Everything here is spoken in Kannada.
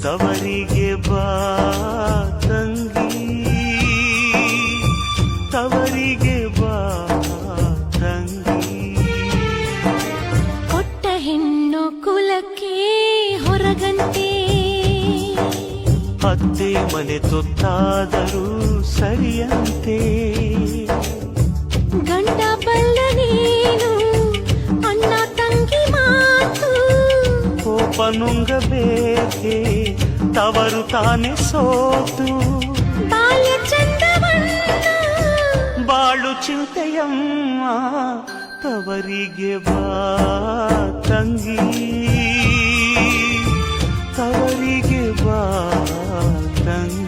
ತವರಿಗೆ ಬಾ ತಂಗಿ, ತವರಿಗೆ ಬಾ ತಂಗಿ. ಕೊಟ್ಟ ಹೆಣ್ಣು ಕುಲಕ್ಕೆ ಹೊರಗಂತೆ, ಅತ್ತೆ ಮನೆ ತೊತ್ತಾದರೂ ಸರಿಯಂತೆ. ಗಂಡ ಬಲ್ಲ ನೀನು ಅಣ್ಣ ತಂಗಿ ಮಾತು, ಕೋಪ ನುಂಗಬೇಕೆ ತವರು ತಾನೆ ಸೋತು. ಬಾಲ್ಯ ಚಂದವನ್ನ ಬಾಳು ಚಿಂತೆಯಮ್ಮ, ತವರಿಗೆ ಬಾ ತಂಗಿ, ತವರಿಗೆ ಬಾ ತಂಗಿ.